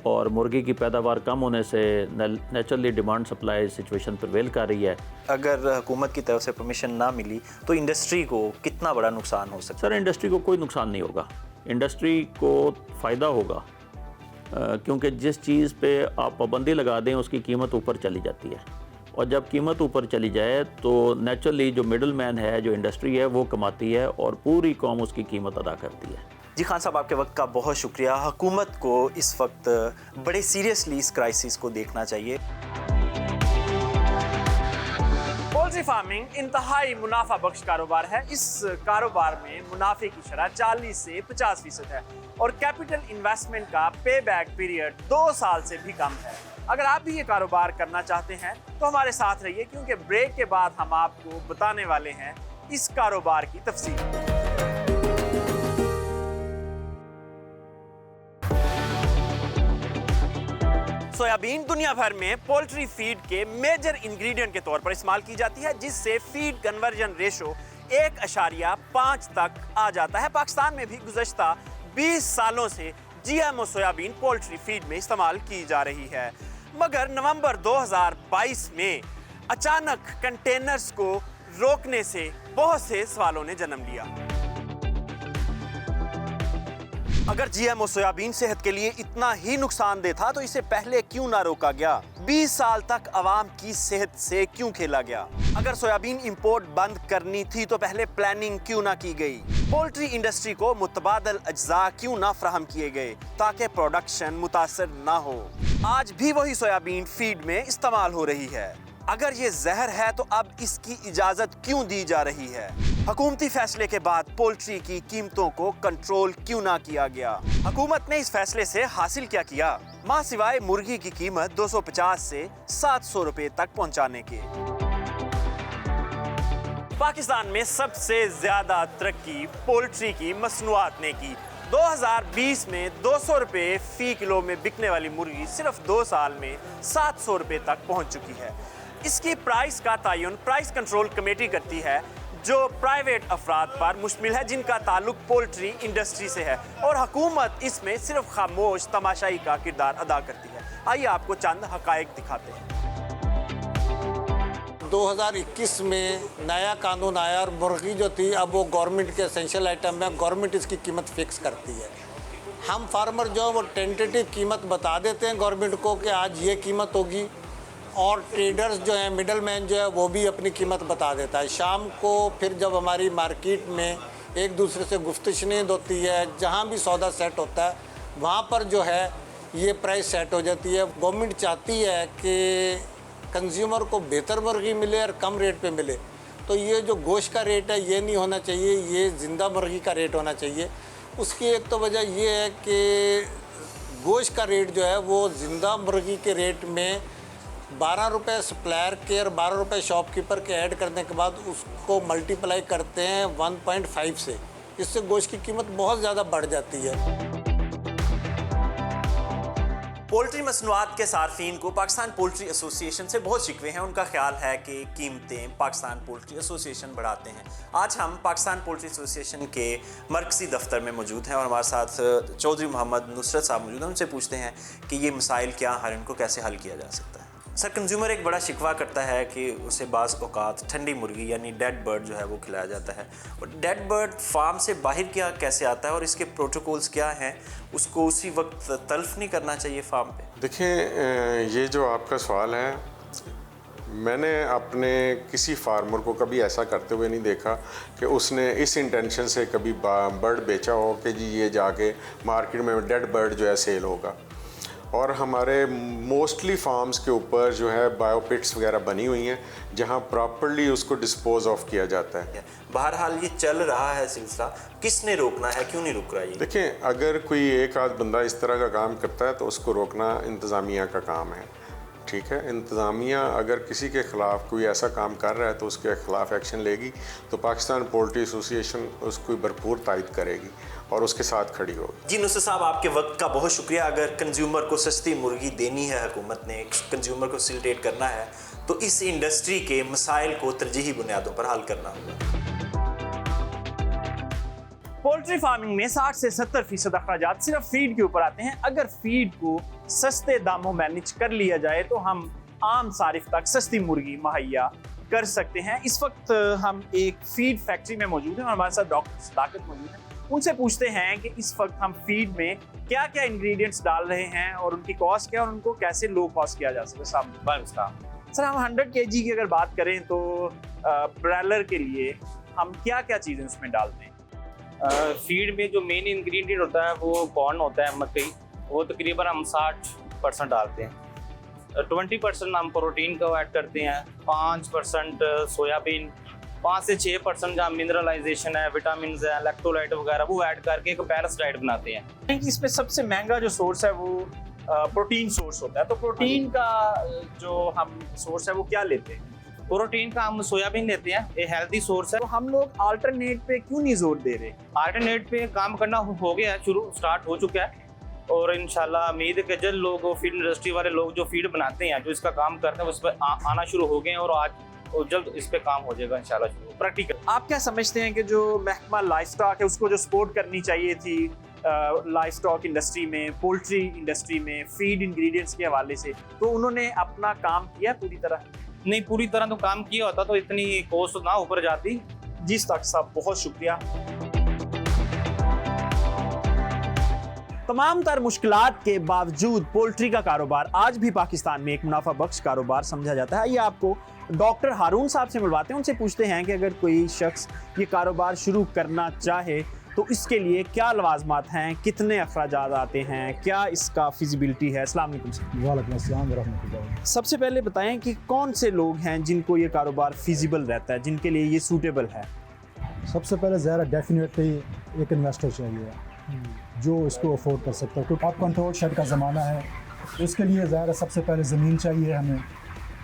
S13: और मुर्गी की पैदावार कम होने से naturally demand supply situation prevail कर रही है।
S1: अगर हुकूमत की तरफ से परमिशन ना मिली तो इंडस्ट्री को कितना बड़ा नुकसान हो सकता है?
S13: सर, इंडस्ट्री को कोई नुकसान नहीं होगा, इंडस्ट्री को फ़ायदा होगा, क्योंकि जिस चीज़ पे आप पाबंदी लगा दें उसकी कीमत ऊपर चली जाती है, और जब कीमत ऊपर चली जाए तो नेचुरली जो मिडल मैन है, जो इंडस्ट्री है, वो कमाती है और पूरी कौम उसकी कीमत अदा करती है।
S1: जी खान साहब, आपके वक्त का बहुत शुक्रिया। हुकूमत को इस वक्त बड़े सीरियसली इस क्राइसिस को देखना चाहिए। पोल्ट्री फार्मिंग इंतहाई मुनाफा बख्श कारोबार है। इस कारोबार में मुनाफे की शरह 40 से 50% है और कैपिटल इन्वेस्टमेंट का पे बैक पीरियड 2 साल से भी कम है। अगर आप भी ये कारोबार करना चाहते हैं तो हमारे साथ रहिए, क्योंकि ब्रेक के बाद हम आपको बताने वाले हैं इस कारोबार की तफसील। सोयाबीन दुनिया भर में पोल्ट्री फीड के मेजर इंग्रेडिएंट के तौर पर इस्तेमाल की जाती है, जिससे फीड कन्वर्जन रेशो 1.5 तक आ जाता है। पाकिस्तान में भी गुज़श्ता 20 सालों से जीएमओ सोयाबीन पोल्ट्री फीड में इस्तेमाल की जा रही है, मगर नवंबर 2022 में अचानक कंटेनर्स को रोकने से बहुत से सवालों ने जन्म लिया। अगर जीएमओ सोयाबीन सेहत के लिए इतना ही नुकसानदेह था तो इसे पहले क्यों ना रोका गया? 20 साल तक अवाम की सेहत से क्यों खेला गया? अगर सोयाबीन इंपोर्ट बंद करनी थी तो पहले प्लानिंग क्यों ना की गई? पोल्ट्री इंडस्ट्री को मुतबादल अज्जा क्यों ना फराहम किए गए ताकि प्रोडक्शन मुतासर ना हो? आज भी वही सोयाबीन फीड में इस्तेमाल हो रही है। अगर ये जहर है तो अब इसकी इजाजत क्यों दी जा रही है? हुकूमती फैसले के बाद पोल्ट्री की कीमतों को कंट्रोल क्यों ना किया गया? हुकूमत ने इस फैसले से हासिल क्या किया? मां सिवाय मुर्गी की कीमत 250 से 700 रुपए तक पहुंचाने के। पाकिस्तान में सबसे ज्यादा तरक्की पोल्ट्री की मसनूआत ने की। 2020 में 200 रुपए फी किलो में बिकने वाली मुर्गी सिर्फ 2 साल में 700 रुपए तक पहुंच चुकी है। इसकी प्राइस का तयन प्राइस कंट्रोल कमेटी करती है, जो प्राइवेट अफराद पर मुश्तमिल है जिनका ताल्लुक पोल्ट्री इंडस्ट्री से है, और हुकूमत इसमें सिर्फ खामोश तमाशाई का किरदार अदा करती है। आइए आपको चंद हकायक दिखाते हैं।
S14: 2021 में नया कानून आया और मुर्गी जो थी अब वो गवर्नमेंट के एसेंशियल आइटम में गवर्नमेंट इसकी कीमत फिक्स करती है। हम फार्मर जो है वो टेंटेटिव कीमत बता देते हैं गवर्नमेंट को कि आज ये कीमत होगी, और ट्रेडर्स जो हैं मिडल मैन जो है वो भी अपनी कीमत बता देता है। शाम को फिर जब हमारी मार्केट में एक दूसरे से गुफ्तशनीद होती है, जहाँ भी सौदा सेट होता है वहाँ पर जो है ये प्राइस सेट हो जाती है। गवर्नमेंट चाहती है कि कंज्यूमर को बेहतर मुर्गी मिले और कम रेट पे मिले, तो ये जो गोश्त का रेट है ये नहीं होना चाहिए, ये ज़िंदा मुर्गी का रेट होना चाहिए। उसकी एक तो वजह ये है कि गोश्त का रेट जो है वो ज़िंदा मुर्गी के रेट में 12 रुपये सप्लायर के और 12 रुपये शॉपकीपर के ऐड करने के बाद उसको मल्टीप्लाई करते हैं 1.5 से। इससे गोश्त की कीमत बहुत ज़्यादा बढ़ जाती है।
S1: पोल्ट्री मसनूआत के सार्फिन को पाकिस्तान पोल्ट्री एसोसिएशन से बहुत शिकवे हैं। उनका ख्याल है कि कीमतें पाकिस्तान पोल्ट्री एसोसिएशन बढ़ाते हैं। आज हम पाकिस्तान पोल्ट्री एसोसिएशन के मरकज़ी दफ्तर में मौजूद हैं और हमारे साथ चौधरी मोहम्मद नुसरत साहब मौजूद हैं। उनसे पूछते हैं कि ये मसाइल क्या हैं, इनको कैसे हल किया जा सकता है। सर, कंज्यूमर एक बड़ा शिकवा करता है कि उसे बाज़ औक़ात ठंडी मुर्गी यानी डेड बर्ड जो है वो खिलाया जाता है, और डेड बर्ड फार्म से बाहर क्या कैसे आता है और इसके प्रोटोकॉल्स क्या हैं? उसको उसी वक्त तल्फ नहीं करना चाहिए फार्म पे?
S15: देखिए, ये जो आपका सवाल है, मैंने अपने किसी फार्मर को कभी ऐसा करते हुए नहीं देखा कि उसने इस इंटेंशन से कभी बर्ड बेचा हो कि जी ये जाके मार्केट में डेड बर्ड जो है सेल होगा। और हमारे मोस्टली फार्म्स के ऊपर जो है बायोपिट्स वगैरह बनी हुई हैं जहां प्रॉपर्ली उसको डिस्पोज ऑफ किया जाता है।
S1: बहरहाल ये चल रहा है सिलसिला, किसने रोकना है, क्यों नहीं रुक रहा है?
S15: देखें, अगर कोई एक आध बंदा इस तरह का काम करता है तो उसको रोकना इंतज़ामिया का काम है। ठीक है, इंतज़ामिया अगर किसी के ख़िलाफ़ कोई ऐसा काम कर रहा है तो उसके ख़िलाफ़ एक्शन लेगी, तो पाकिस्तान पोल्ट्री एसोसिएशन उसको भरपूर तायद करेगी और उसके साथ खड़ी होगी।
S1: जी नुसरत साहब, आपके वक्त का बहुत शुक्रिया। अगर कंज्यूमर को सस्ती मुर्गी देनी है, हुकूमत ने कंज्यूमर को फैसिलिटेट करना है, तो इस इंडस्ट्री के मसाइल को तरजीही बुनियादों पर हल करना होगा। पोल्ट्री फार्मिंग में 60 से 70% अखराजात सिर्फ फीड के ऊपर आते हैं। अगर फीड को सस्ते दामों मैनेज कर लिया जाए तो हम आम सारिफ तक सस्ती मुर्गी मुहैया कर सकते हैं। इस वक्त हम एक फीड फैक्ट्री में मौजूद हैं और हमारे साथ डॉक्टर सदाकत मौजूद हैं। उनसे पूछते हैं कि इस वक्त हम फीड में क्या क्या इंग्रेडिएंट्स डाल रहे हैं और उनकी कॉस्ट क्या है और उनको कैसे लो कॉस्ट किया जा सकता है। सर, हम 100 kg की अगर बात करें तो ब्रॉयलर के लिए हम क्या क्या चीज़ें उसमें डालते हैं?
S16: फीड में जो मेन इंग्रेडिएंट होता है वो कॉर्न होता है, मकई, वो तकरीबन हम 60% डालते हैं। 20% हम प्रोटीन को ऐड करते हैं, 5% सोयाबीन, 5 से 6% जहाँ मिनरलाइजेशन है, विटामिन है, इलेक्ट्रोलाइट वगैरह वो ऐड करके एक बैलेंस डाइट बनाते हैं।
S1: इसमें सबसे महंगा जो सोर्स है वो प्रोटीन सोर्स होता है, तो प्रोटीन का जो हम सोर्स है वो क्या लेते हैं?
S16: प्रोटीन का हम सोयाबीन लेते हैं, ये हेल्दी सोर्स है।
S1: तो हम लोग अल्टरनेट पे क्यों नहीं जोर दे रहे?
S16: अल्टरनेट पे काम करना हो गया है, स्टार्ट हो चुका है, और इंशाल्लाह उम्मीद है कि जल्द लोग फीड इंडस्ट्री वाले लोग जो फीड बनाते हैं, जो इसका काम करते हैं, उस पर आना शुरू हो गए हैं, और आज और जल्द इस पे काम हो जाएगा इंशाल्लाह शुरू प्रैक्टिकल।
S1: आप क्या समझते हैं कि जो महकमा लाइफ स्टॉक है उसको जो सपोर्ट करनी चाहिए थी लाइफ स्टॉक इंडस्ट्री में, पोल्ट्री इंडस्ट्री में, फीड इंग्रेडिएंट्स के हवाले से, तो उन्होंने अपना काम किया पूरी तरह?
S16: नहीं, पूरी तरह तो काम किया होता तो इतनी कॉस्ट ना ऊपर जाती।
S1: जी साकिब साहब, बहुत शुक्रिया। तमाम तर मुश्किलात के बावजूद पोल्ट्री का कारोबार आज भी पाकिस्तान में एक मुनाफा बख्श कारोबार समझा जाता है। ये आपको डॉक्टर हारून साहब से मिलवाते हैं, उनसे पूछते हैं कि अगर कोई शख्स ये कारोबार शुरू करना चाहे तो इसके लिए क्या लवाजमात हैं, कितने अखराजात आते हैं, क्या इसका फिजिबिलिटी है। अस्सलाम वालेकुम सर।
S17: वालेकुम अस्सलाम रहमतुल्लाह।
S1: सबसे पहले बताएं कि कौन से लोग हैं जिनको ये कारोबार फिजिबल रहता है, जिनके लिए ये सूटेबल है?
S17: सबसे पहले ज़रा डेफिनेटली एक इन्वेस्टर चाहिए जो इसको अफोर्ड कर सकता है, क्योंकि आप कंट्रोल शेड का ज़माना है, तो इसके लिए ज़रा सबसे पहले ज़मीन चाहिए हमें,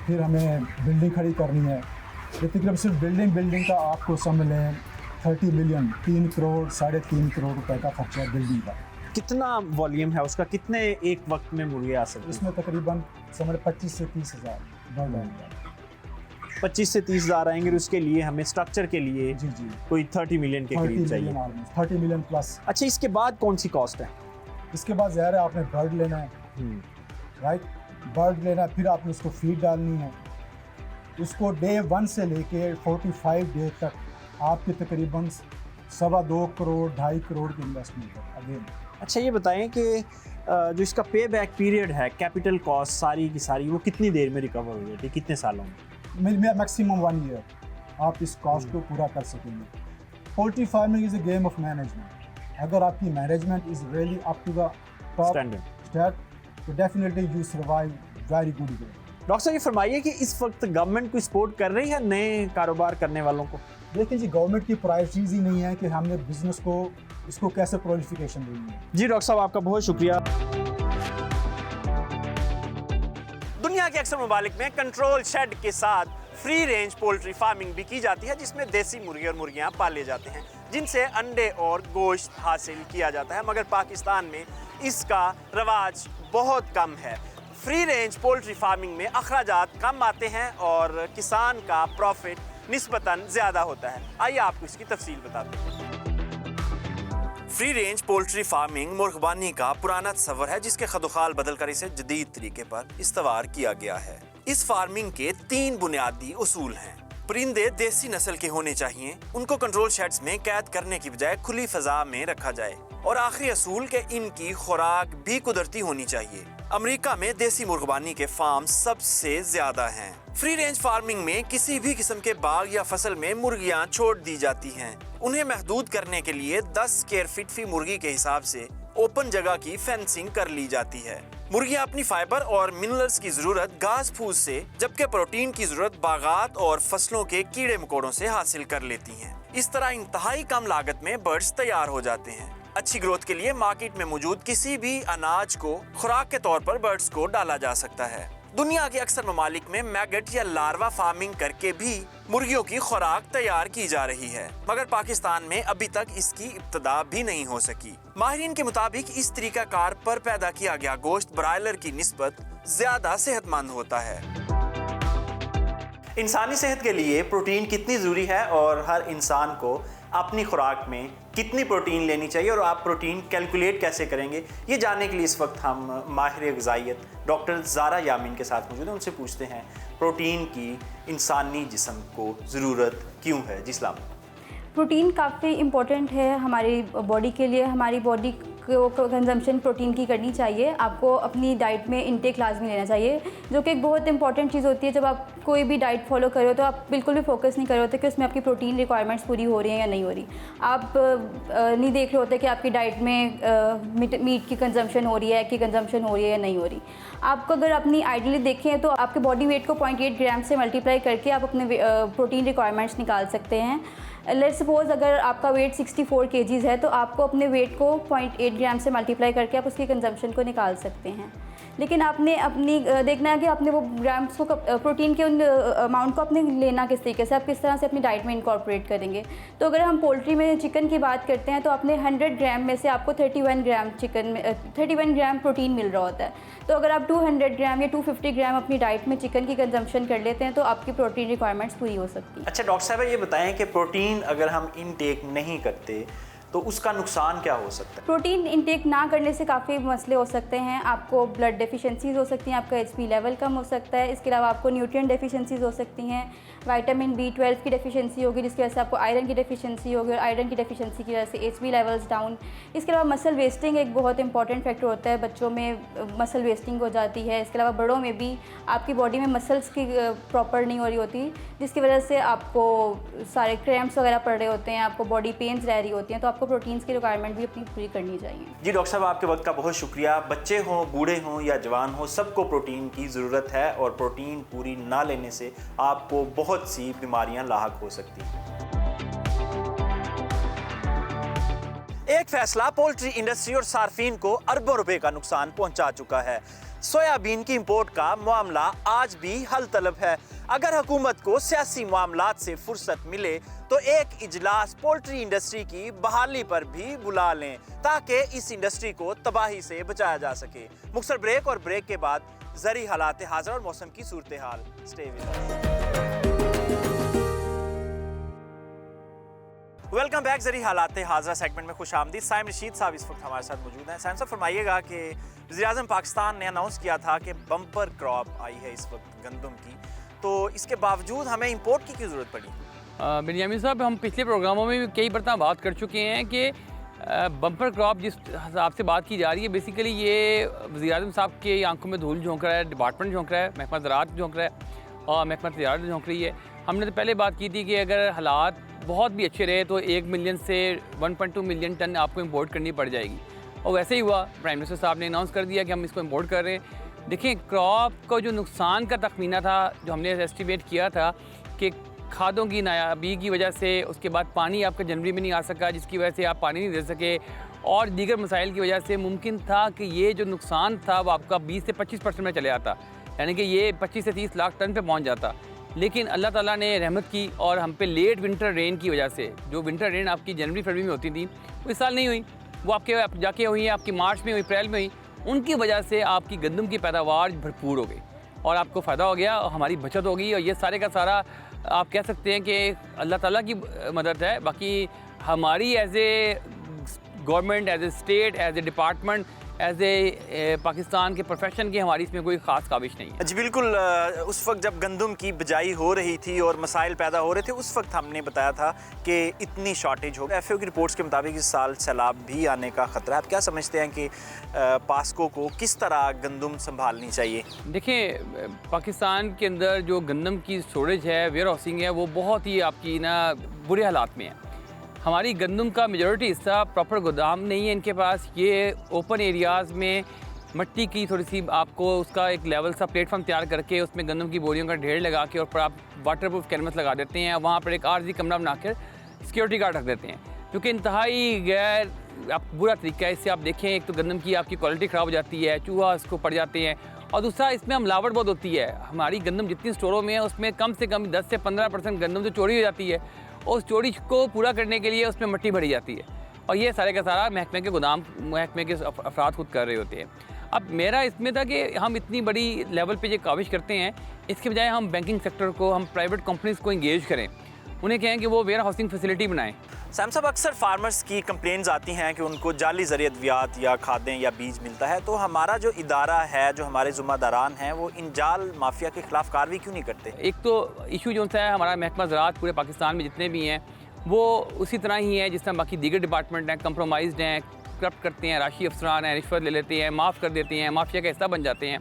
S17: फिर हमें बिल्डिंग खड़ी करनी है। ये तकरीबन सिर्फ बिल्डिंग का आपको समझ लें 30 मिलियन, 3 करोड़ 3.5 करोड़ रुपए का खर्चा है बिल्डिंग का।
S1: कितना वॉल्यूम है उसका, कितने एक वक्त में मुर्गे आ सकते हैं?
S17: इसमें तकरीबन समझ 25 से 30 हज़ार बर्ड आएंगे।
S1: 25 से 30 हज़ार आएंगे, और उसके लिए हमें स्ट्रक्चर के लिए
S17: जी
S1: कोई 30 मिलियन के करीब चाहिए।
S17: 30 मिलियन प्लस।
S1: अच्छा, इसके बाद कौन सी कॉस्ट है?
S17: इसके बाद ज़ाहिर है आपने बर्ड लेना है, राइट, बर्ड लेना है, फिर आपने उसको फीड डालनी है। उसको डे 1 से लेके 45 डे तक आपके तकरीबन 2.25 करोड़ 2.5 करोड़ की इन्वेस्टमेंट है अगेन।
S1: अच्छा, ये बताएं कि जो इसका पे बैक पीरियड है, कैपिटल कॉस्ट सारी की सारी, वो कितनी देर में रिकवर हो जाती है, कितने सालों में?
S17: मैक्सिमम 1 ईयर आप इस कॉस्ट को पूरा कर सकेंगे। Poultry farming is a game of management. अगर आपकी management is really up to the top standard, तो definitely you survive very good way.
S1: Doctor साहब, ये फरमाइए कि इस वक्त गवर्नमेंट को सपोर्ट कर रही है नए कारोबार करने वालों को?
S17: देखिए जी, गवर्नमेंट की प्रायोरिटीज ही नहीं है कि हमने बिजनेस को इसको कैसे प्रोलिफिकेशन देनी है।
S1: जी डॉक्टर साहब, आपका बहुत शुक्रिया। दुनिया के अक्सर ममालिक में कंट्रोल शेड के साथ फ्री रेंज पोल्ट्री फार्मिंग भी की जाती है, जिसमें देसी मुर्गे और मुर्गियां पाले जाते हैं, जिनसे अंडे और गोश्त हासिल किया जाता है। मगर पाकिस्तान में इसका रवाज बहुत कम है। फ्री रेंज पोल्ट्री फार्मिंग में अखराजात कम आते हैं और किसान का प्रॉफिट निस्बतन ज़्यादा होता है। आइए आपको इसकी तफसील बताते हैं। फ्री रेंज पोल्ट्री फार्मिंग मुर्गबानी का पुराना तस्वर है, जिसके खदोखाल बदलकर इसे जदीद तरीके पर इस्तवार किया गया है। इस फार्मिंग के 3 बुनियादी उसूल हैं। परिंदे देसी नस्ल के होने चाहिए, उनको कंट्रोल शेड्स में कैद करने की बजाय खुली फजा में रखा जाए, और आखिरी असूल के इनकी खुराक भी कुदरती होनी चाहिए। अमेरिका में देसी मुर्गबानी के फार्म सबसे ज्यादा हैं। फ्री रेंज फार्मिंग में किसी भी किस्म के बाग या फसल में मुर्गियां छोड़ दी जाती हैं। उन्हें महदूद करने के लिए 10 स्क्वायर फीट फी मुर्गी के हिसाब से ओपन जगह की फेंसिंग कर ली जाती है। मुर्गियां अपनी फाइबर और मिनरल्स की जरूरत घास फूस से, जबकि प्रोटीन की जरूरत बागात और फसलों के कीड़े मकोड़ों से हासिल कर लेती हैं। इस तरह इंतहाई कम लागत में बर्ड्स तैयार हो जाते हैं। अच्छी ग्रोथ के लिए मार्केट में मौजूद किसी भी अनाज को खुराक के तौर पर बर्ड्स को डाला जा सकता है। दुनिया के अक्सर ममालिक में मैगट या लार्वा फार्मिंग करके भी मुर्गियों की खुराक तैयार की जा रही है, मगर पाकिस्तान में अभी तक इसकी इब्तदा भी नहीं हो सकी। माहिरीन के मुताबिक इस तरीकाकार पर पैदा किया गया गोश्त ब्रायलर की निस्बत ज्यादा सेहतमंद होता है। इंसानी सेहत के लिए प्रोटीन कितनी ज़रूरी है और हर इंसान को अपनी खुराक में कितनी प्रोटीन लेनी चाहिए और आप प्रोटीन कैलकुलेट कैसे करेंगे, ये जानने के लिए इस वक्त हम माहिर ग़िज़ाइयत डॉक्टर ज़ारा यामीन के साथ मौजूद हैं। उनसे पूछते हैं प्रोटीन की इंसानी जिस्म को ज़रूरत क्यों है। जी सलाम।
S18: प्रोटीन काफ़ी इम्पोर्टेंट है हमारी बॉडी के लिए। हमारी बॉडी को कंजम्पशन प्रोटीन की करनी चाहिए। आपको अपनी डाइट में इंटेक लाजमी लेना चाहिए, जो कि एक बहुत इंपॉर्टेंट चीज़ होती है। जब आप कोई भी डाइट फॉलो करो तो आप बिल्कुल भी फोकस नहीं कर रहे होते कि उसमें आपकी प्रोटीन रिक्वायरमेंट्स पूरी हो रही हैं या नहीं हो रही। आप नहीं देख रहे होते कि आपकी डाइट में मीट की कंजम्पशन हो रही है, एग की कंजम्पशन हो रही है या नहीं हो रही। आपको अगर अपनी आइडियली देखें तो आपके बॉडी वेट को 0.8 ग्राम से मल्टीप्लाई करके आप अपने प्रोटीन रिक्वायरमेंट्स निकाल सकते हैं। लेट्स सपोज अगर आपका वेट 64 kgs है तो आपको अपने वेट को 0.8 ग्राम से मल्टीप्लाई करके आप उसकी कंजम्पशन को निकाल सकते हैं। लेकिन आपने अपनी देखना है कि आपने वो ग्राम्स को प्रोटीन के उन अमाउंट को आपने लेना किस तरीके से, आप किस तरह से अपनी डाइट में इनकॉर्पोरेट करेंगे। तो अगर हम पोल्ट्री में चिकन की बात करते हैं तो आपने 100 ग्राम में से आपको 31 ग्राम चिकन में 31 ग्राम प्रोटीन मिल रहा होता है। तो अगर आप 200 ग्राम या 250 ग्राम अपनी डाइट में चिकन की कंजम्पशन कर लेते हैं तो आपकी प्रोटीन रिक्वायरमेंट्स पूरी हो सकती है।
S1: अच्छा डॉक्टर साहब ये बताएं कि प्रोटीन अगर हम इनटेक नहीं करते तो उसका नुकसान क्या हो सकता है?
S18: प्रोटीन इंटेक ना करने से काफ़ी मसले हो सकते हैं। आपको ब्लड डेफिशिएंसीज हो सकती हैं, आपका HP लेवल कम हो सकता है। इसके अलावा आपको न्यूट्रिएंट डेफिशिएंसीज हो सकती हैं, विटामिन B12 की डेफिशिएंसी होगी जिसकी वजह से आपको आयरन की डेफिशिएंसी होगी और आयरन की डेफिशिएंसी की वजह से HB लेवल्स डाउन। इसके अलावा मसल वेस्टिंग एक बहुत इंपॉर्टेंट फैक्टर होता है, बच्चों में मसल वेस्टिंग हो जाती है। इसके अलावा बड़ों में भी आपकी बॉडी में मसल्स की प्रॉपर नहीं हो रही होती, जिसकी वजह से आपको सारे क्रैम्प्स वगैरह पड़ रहे होते हैं, आपको बॉडी पेन्स रह रही होती हैं। तो आपको प्रोटीन्स की रिक्वायरमेंट भी अपनी पूरी करनी चाहिए।
S1: जी डॉक्टर साहब आपके वक्त का बहुत शुक्रिया। बच्चे हों, बूढ़े हों या जवान हों, सबको प्रोटीन की ज़रूरत है और प्रोटीन पूरी ना लेने से आपको बहुत सी बीमारियां लाहक हो सकती हैं। एक फैसला पोल्ट्री इंडस्ट्री और सार्फिन को अरबों रुपए का नुकसान पहुंचा चुका है। सोयाबीन की इंपोर्ट का मामला आज भी हल तलब है। अगर हुकूमत को सियासी मामलात से फुर्सत मिले तो एक इजलास पोल्ट्री इंडस्ट्री की बहाली पर भी बुला लें ताकि इस इंडस्ट्री को तबाही से बचाया जा सके। मुख्तसर ब्रेक और ब्रेक के बाद ज़री हालात हाज़िर और मौसम की सूरत हाल। Stay with us. Welcome back. ज़री हालात हाज़िर सेगमेंट में खुश आमदीद। साइम रशीद साहब इस वक्त हमारे साथ मौजूद हैं। साइम साहब फरमाइएगा कि वज़ीर-ए-आज़म पाकिस्तान ने अनाउंस किया था कि बम्पर क्रॉप आई है इस वक्त गंदम की, तो इसके बावजूद हमें इंपोर्ट की क्यों ज़रूरत पड़ी?
S19: बिन्यामिन साहब हम पिछले प्रोग्रामों में भी कई बार बात कर चुके हैं कि बम्पर क्रॉप जिस हिसाब से बात की जा रही है, बेसिकली ये वज़ीर-ए-आज़म साहब के आंखों में धूल झोंक रहा है, डिपार्टमेंट झोंक रहा है, महकमा ज़राअत झोंक रहा है और महकमा तिजारत झोंक रही है। हमने तो पहले बात की थी कि अगर हालात बहुत भी अच्छे रहे तो 1 मिलियन से 1.2 मिलियन टन आपको इंपोर्ट करनी पड़ जाएगी, और वैसे ही हुआ। प्राइम मिनिस्टर साहब ने अनाउंस कर दिया कि हम इसको इंपोर्ट कर रहे हैं। देखिए क्रॉप का जो नुकसान का तखमीना था, जो हमने एस्टिमेट किया था कि खादों की नायाबी की वजह से, उसके बाद पानी आपका जनवरी में नहीं आ सका जिसकी वजह से आप पानी नहीं दे सके, और दीगर मसाइल की वजह से मुमकिन था कि ये जो नुकसान था वो आपका 20 से 25% में चले आता, यानी कि ये 25 से 30 लाख टन पे पहुंच जाता। लेकिन अल्लाह ताला ने रहमत की और हम पे लेट विंटर रेन की वजह से, जो विंटर रेन आपकी जनवरी फरवरी में होती थी वो इस साल नहीं हुई, वो आपके जाके हुई है आपकी मार्च में हुई, अप्रैल में हुई। उनकी वजह से आपकी गंदम की पैदावार भरपूर हो गई और आपको फ़ायदा हो गया और हमारी बचत हो गई, और ये सारे का सारा आप कह सकते हैं कि अल्लाह ताला की मदद है। बाकी हमारी as a government, as a state, as a department, as a Pakistan के प्रोफेशन की हमारी इसमें कोई ख़ास काविश नहीं है।
S1: जी बिल्कुल। उस वक्त जब गंदम की बिजाई हो रही थी और मसाइल पैदा हो रहे थे, उस वक्त हमने बताया था कि इतनी शॉर्टेज होगी। FAO की रिपोर्ट्स के मुताबिक इस साल सैलाब भी आने का ख़तरा है। आप क्या समझते हैं कि पास्को को किस तरह गंदम संभालनी चाहिए?
S19: देखिए पाकिस्तान के अंदर जो गंदम की स्टोरेज है, वेयर हाउसिंग है, वो बहुत ही आपकी ना बुरे हालात में है। हमारी गंदम का मेजॉरिटी हिस्सा प्रॉपर गोदाम नहीं है इनके पास। ये ओपन एरियाज़ में मिट्टी की थोड़ी सी आपको उसका एक लेवल सा प्लेटफॉर्म तैयार करके उसमें गंदम की बोरियों का ढेर लगा के और पर आप वाटर प्रूफ कैनवस लगा देते हैं। वहाँ पर एक आर्जी कमरा बनाकर सिक्योरिटी गार्ड रख देते हैं, क्योंकि इंतहाई गैर बुरा तरीका है। इससे आप देखें, एक तो गंदम की आपकी क्वालिटी ख़राब हो जाती है, चूहा इसको पड़ जाते हैं, और दूसरा इसमें मिलावट बहुत होती है। हमारी गंदम जितनी स्टोरों में है उसमें कम से कम 10 से 15% गंदम तो चोरी हो जाती है, और उस चोरी को पूरा करने के लिए उसमें मिट्टी भरी जाती है, और ये सारे का सारा महकमे के गोदाम, महकमे के अफराद खुद कर रहे होते हैं। अब मेरा इसमें था कि हम इतनी बड़ी लेवल पे ये काविश करते हैं, इसके बजाय हम बैंकिंग सेक्टर को, हम प्राइवेट कंपनीज़ को इंगेज करें, उन्हें कहें कि वो वेयर हाउसिंग फैसिलिटी बनाएं।
S1: सैम साहब, अक्सर फार्मर्स की कंप्लेंट्स आती हैं कि उनको जाली ज़रिए अद्वियात या खादें या बीज मिलता है, तो हमारा जो इदारा है, जो हमारे ज़िम्मेदारान हैं, वो इन जाल माफिया के खिलाफ कार्रवाई क्यों नहीं करते?
S19: एक तो इशू जो सा है, हमारा महकमा ज़राअत पूरे पाकिस्तान में जितने भी हैं वो उसी तरह ही है जिस तरह बाकी दीगर डिपार्टमेंट हैं, कंप्रोमाइज़्ड हैं, करप्ट करते हैं, राशि अफसरान हैं, रिश्वत ले लेते हैं, माफ़ कर देते हैं, माफिया का हिस्सा बन जाते हैं।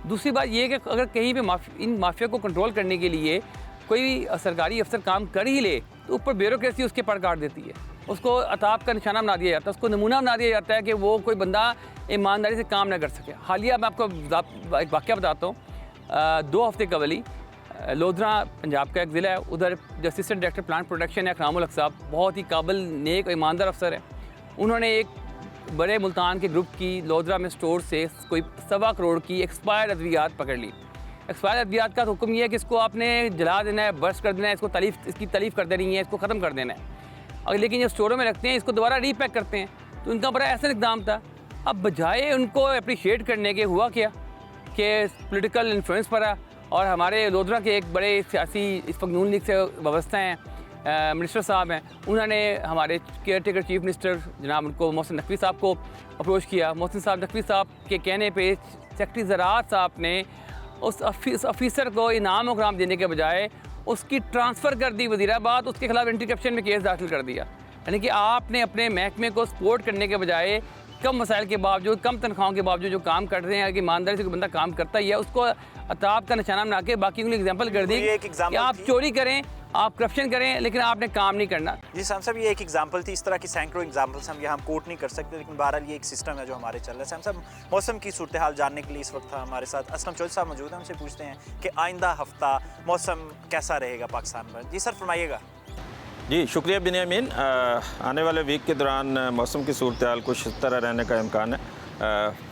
S19: दूसरी बात ये है कि अगर कहीं पे इन माफिया को कंट्रोल करने के लिए कोई सरकारी अफसर काम कर ही ले तो ऊपर ब्यूरोक्रेसी उसके पर काट देती है, उसको अताब का निशाना बना दिया जाता है, उसको नमूना बना दिया जाता है कि वो कोई बंदा ईमानदारी से काम ना कर सके। हालिया मैं आपको एक वाक़या बताता हूँ। 2 हफ्ते कबल ही लोधरा पंजाब का एक ज़िला है, उधर जो असिस्टेंट डायरेक्टर प्लांट प्रोडक्शन है अकरामुल हक साहब, बहुत ही काबिल नेक और ईमानदार अफसर है। उन्होंने एक बड़े मुल्तान के ग्रुप की लोधरा में स्टोर से कोई 1.25 करोड़ की एक्सपायर्ड अद्वियात पकड़ ली। एक्सपायर्ड अद्वियात का हुक्म ये है कि इसको आपने जला देना है, बर्स्ट कर देना है, इसकी तलीफ कर देनी है, इसको ख़त्म कर देना है। और लेकिन ये स्टोरों में रखते हैं, इसको दोबारा रीपैक करते हैं। तो इनका बड़ा ऐसा इक़दाम था। अब बजाय उनको अप्रिशिएट करने के हुआ क्या कि पॉलिटिकल इन्फ्लुएंस पड़ा और हमारे लोधरा के एक बड़े सियासी इस वक्त नून लीग से वाबस्ता हैं मिनिस्टर साहब हैं, उन्होंने हमारे केयर टेकर चीफ मिनिस्टर जनाब उनको मोहसिन नकवी साहब को अप्रोच किया। मोहसिन साहब नकवी साहब के कहने पे सेक्रेटरी ज़राअत साहब ने उस ऑफिसर को इनाम वगराम देने के बजाय उसकी ट्रांसफ़र कर दी वज़ीराबाद, उसके खिलाफ एंटी करप्शन में केस दाखिल कर दिया। यानी कि आपने अपने महकमे को सपोर्ट करने के बजाय कम वसाइल के बावजूद, कम तनख्वाहों के बावजूद जो काम कर रहे हैं कि ईमानदारी से कोई बंदा काम करता ही है, उसको अताब का निशाना बना के बाकी उन्हें एग्जाम्पल कर दी कि आप चोरी करें, आप करप्शन करें, लेकिन आपने काम नहीं करना।
S1: जी साहब साहब, ये एक एग्जाम्पल थी। इस तरह की सैकड़ों एग्जाम्पल्स हम यहाँ कोट नहीं कर सकते, लेकिन बहरहाल ये एक सिस्टम है जो हमारे चल रहा है। साहब साहब, मौसम की सूरत हाल जानने के लिए इस वक्त हमारे साथ असलम चौधरी साहब मौजूद हैं। उनसे पूछते हैं कि आइंदा हफ्ता मौसम कैसा रहेगा पाकिस्तान में। जी सर फरमाइएगा।
S20: जी शुक्रिया बिन्यामीन। आने वाले वीक के दौरान मौसम की सूरत हाल कुछ इस तरह रहने का इम्कान है।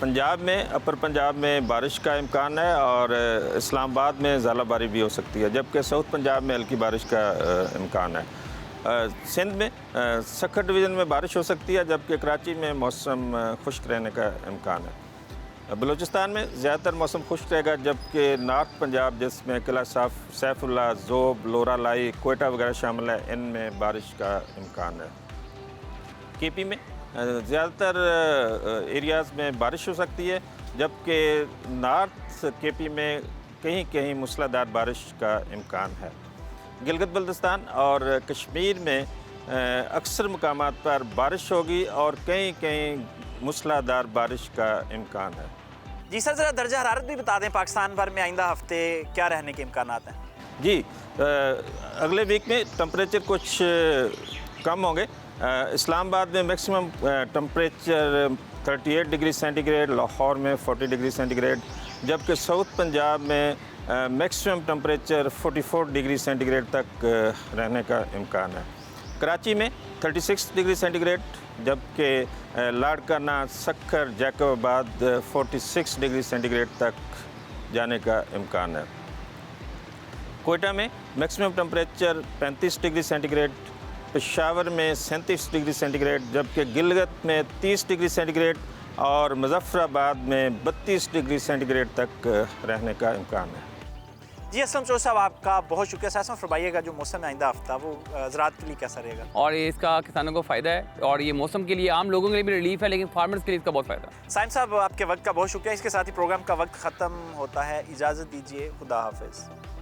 S20: पंजाब में, अपर पंजाब में बारिश का इम्कान है और इस्लामाबाद में ज़ालाबारी भी हो सकती है, जबकि साउथ पंजाब में हल्की बारिश का इम्कान है। सिंध में सखर डिवीज़न में बारिश हो सकती है, जबकि कराची में मौसम खुश्क रहने का इम्कान है। बलूचिस्तान में ज़्यादातर मौसम खुश्क रहेगा, जबकि नॉर्थ पंजाब जिसमें किला सैफुल्ला, ज़ोब, लोरा लाई, कोयटा वगैरह शामिल है, इनमें बारिश का इम्कान है। केपी में ज़्यादातर एरियाज़ में बारिश हो सकती है, जबकि नॉर्थ केपी में कहीं कहीं मूसलाधार बारिश का इम्कान है। गिलगित बल्तिस्तान और कश्मीर में अक्सर मकामात पर बारिश होगी और कहीं कहीं मूसलाधार बारिश का इम्कान है।
S1: जी सर, ज़रा दर्जा हरारत भी बता दें पाकिस्तान भर में आइंदा हफ्ते क्या रहने के इम्कानात हैं।
S20: जी अगले वीक में टम्परेचर कुछ कम होंगे। इस्लामाबाद में maximum temperature 38 degree centigrade, Lahore में 40 डिग्री सेंटीग्रेड, जबकि साउथ पंजाब में मैक्सिमम टम्परेचर 44 डिग्री सेंटीग्रेड तक रहने का इम्कान है। कराची में 36 डिग्री सेंटीग्रेड, जबकि लाड़काना, सक्खर, जैकोबाद 46 डिग्री सेंटीग्रेड तक जाने का इम्कान है। कोयटा में maximum temperature 35 degree centigrade, Peshawar में 37 डिग्री सेंटीग्रेड, जबकि गिलगित में 30 डिग्री सेंटीग्रेड और मुजफ्फराबाद में 32 डिग्री सेंटीग्रेड तक रहने का इम्कान है।
S1: जी असलम चौधरी साहब, आपका बहुत शुक्रिया। साहब फरमाइएगा जो मौसम आइंदा हफ्ता वो ज़राअत के लिए कैसा रहेगा?
S19: और इसका किसानों को फ़ायदा है और ये मौसम के लिए आम लोगों के लिए भी रिलीफ है, लेकिन फार्मर्स के लिए इसका बहुत फ़ायदा है।
S1: साइम साहब, आपके वक्त का बहुत शुक्रिया। इसके साथ ही प्रोग्राम का वक्त ख़त्म होता है। इजाज़त दीजिए, खुदा हाफिज़।